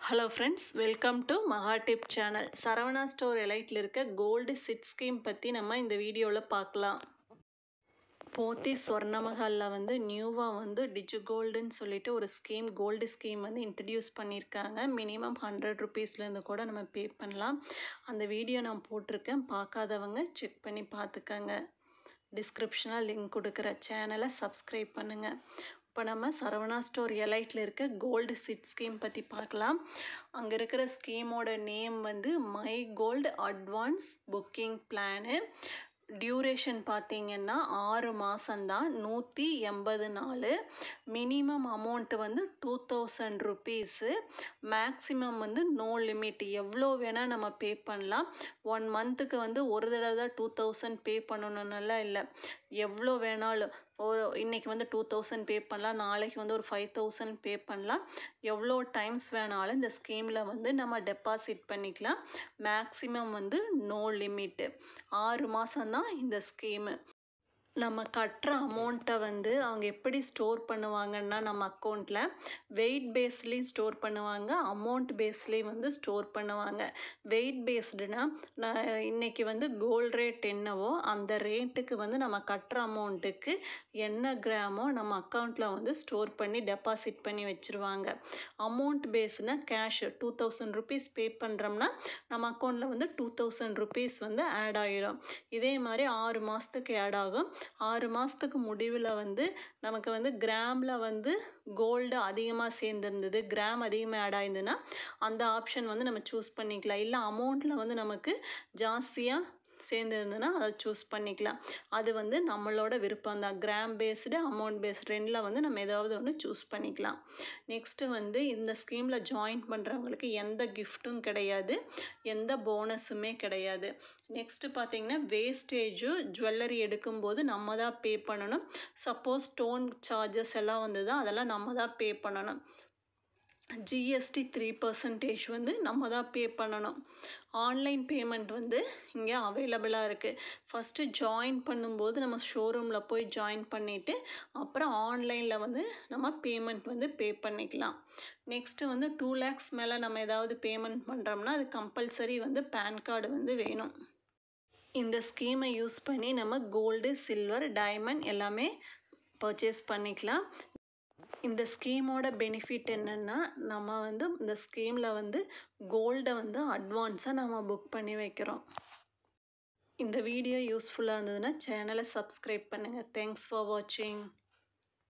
Hello friends, welcome to மகா tip channel. Saravana store எலைட்டில் இருக்க gold chit scheme பற்றி நம்ம இந்த வீடியோவில் பார்க்கலாம். போத்தீஸ் சொர்ணமஹாலில் நியூவாக டிஜி கோல்டுன்னு சொல்லிட்டு ஒரு ஸ்கீம், கோல்டு ஸ்கீம் இன்ட்ரடியூஸ் பண்ணியிருக்காங்க. மினிமம் 100 ருபீஸ்லேருந்து கூட நம்ம பே பண்ணலாம். அந்த வீடியோ நான் போட்டிருக்கேன், பார்க்காதவங்க செக் பண்ணி பார்த்துக்கங்க. டிஸ்கிரிப்ஷனில் லிங்க் கொடுக்குற சேனலை சப்ஸ்கிரைப் பண்ணுங்கள். இப்போ நம்ம சரவணா ஸ்டோர் எலைட்டில் இருக்க கோல்டு சிட் ஸ்கீம் பற்றி பார்க்கலாம். அங்கே இருக்கிற ஸ்கீமோட name my gold advance booking plan. Duration பார்த்தீங்கன்னா 6 மாதம்தான், 180 நாள். Minimum amount 2000 rupees. Maximum no limit, எவ்வளோ வேணால் நம்ம பே பண்ணலாம். 1 மந்த்துக்கு ஒரு தடவை தான் 2000 பே பண்ணணுன்னெல்லாம் இல்லை, எவ்வளோ வேணாலும். இன்னைக்கு 2000 பே பண்ணலாம், நாளைக்கு ஒரு 5000 பே பண்ணலாம். எவ்வளோ டைம்ஸ் வேணாலும் இந்த ஸ்கீமில் நம்ம டெபாசிட் பண்ணிக்கலாம். Maximum no limit. 6 மாதம்தான் இந்த ஸ்கீமு. நம்ம கட்டுற அமௌண்ட்டை அவங்க எப்படி ஸ்டோர் பண்ணுவாங்கன்னா, நம்ம அக்கௌண்ட்டில் வெயிட் பேஸ்லேயும் ஸ்டோர் பண்ணுவாங்க, அமௌண்ட் பேஸ்லேயும் ஸ்டோர் பண்ணுவாங்க. வெயிட் பேஸ்டுனா இன்னைக்கு கோல்டு ரேட் என்னவோ அந்த ரேட்டுக்கு நம்ம கட்டுற அமௌண்ட்டுக்கு என்ன கிராமோ நம்ம அக்கௌண்ட்டில் ஸ்டோர் பண்ணி டெபாசிட் பண்ணி வச்சுருவாங்க. அமௌண்ட் பேஸ்னா கேஷ் 2000 ருபீஸ் பே பண்ணுறோம்னா நம்ம அக்கௌண்ட்டில் 2000 ருபீஸ் ஆட் ஆகிடும். இதே மாதிரி 6 மாதத்துக்கு ஆட் ஆகும். 6 மாதத்துக்கு முடிவில் நமக்கு கிராமில் கோல்டு அதிகமாக சேர்ந்துருந்தது, கிராம் அதிகமாக ஆட் ஆயிருந்ததுன்னா அந்த ஆப்ஷன் நம்ம சூஸ் பண்ணிக்கலாம். இல்லை அமௌண்ட்டில் நமக்கு ஜாஸ்தியாக சேர்ந்துருந்ததுன்னா அதை சூஸ் பண்ணிக்கலாம். அது நம்மளோட விருப்பம் தான். கிராம் பேஸ்டு, அமௌண்ட் பேஸ்டு ரெண்டில் நம்ம ஏதாவது ஒன்று சூஸ் பண்ணிக்கலாம். நெக்ஸ்ட்டு இந்த ஸ்கீமில் ஜாயின் பண்ணுறவங்களுக்கு எந்த கிஃப்ட்டும் கிடையாது, எந்த போனஸுமே கிடையாது. நெக்ஸ்ட்டு பார்த்தீங்கன்னா வேஸ்டேஜு ஜுவல்லரி எடுக்கும்போது நம்ம தான் பே பண்ணணும். சப்போஸ் ஸ்டோன் சார்ஜஸ் எல்லாம் அதெல்லாம் நம்ம தான் பே பண்ணணும். ஜிஎஸ்டி 3% நம்ம தான் பே பண்ணணும். ஆன்லைன் பேமெண்ட் இங்கே அவைலபிளாக இருக்குது. ஃபஸ்ட்டு ஜாயின் பண்ணும்போது நம்ம ஷோரூமில் போய் ஜாயின் பண்ணிவிட்டு அப்புறம் ஆன்லைனில் நம்ம பேமெண்ட் பே பண்ணிக்கலாம். நெக்ஸ்ட்டு 2 lakhs மேலே நம்ம ஏதாவது பேமெண்ட் பண்ணுறோம்னா அது கம்பல்சரி பேன் கார்டு வேணும். இந்த ஸ்கீமை யூஸ் பண்ணி நம்ம கோல்டு, சில்வர், டைமண்ட் எல்லாமே பர்ச்சேஸ் பண்ணிக்கலாம். இந்த ஸ்கீமோட பெனிஃபிட் என்னென்னா, நம்ம இந்த ஸ்கீமில் கோல்டை அட்வான்ஸாக நம்ம புக் பண்ணி வைக்கிறோம். இந்த வீடியோ யூஸ்ஃபுல்லாக இருந்ததுன்னா சேனலை சப்ஸ்கிரைப் பண்ணுங்கள். தேங்க்ஸ் ஃபார் வாட்சிங்.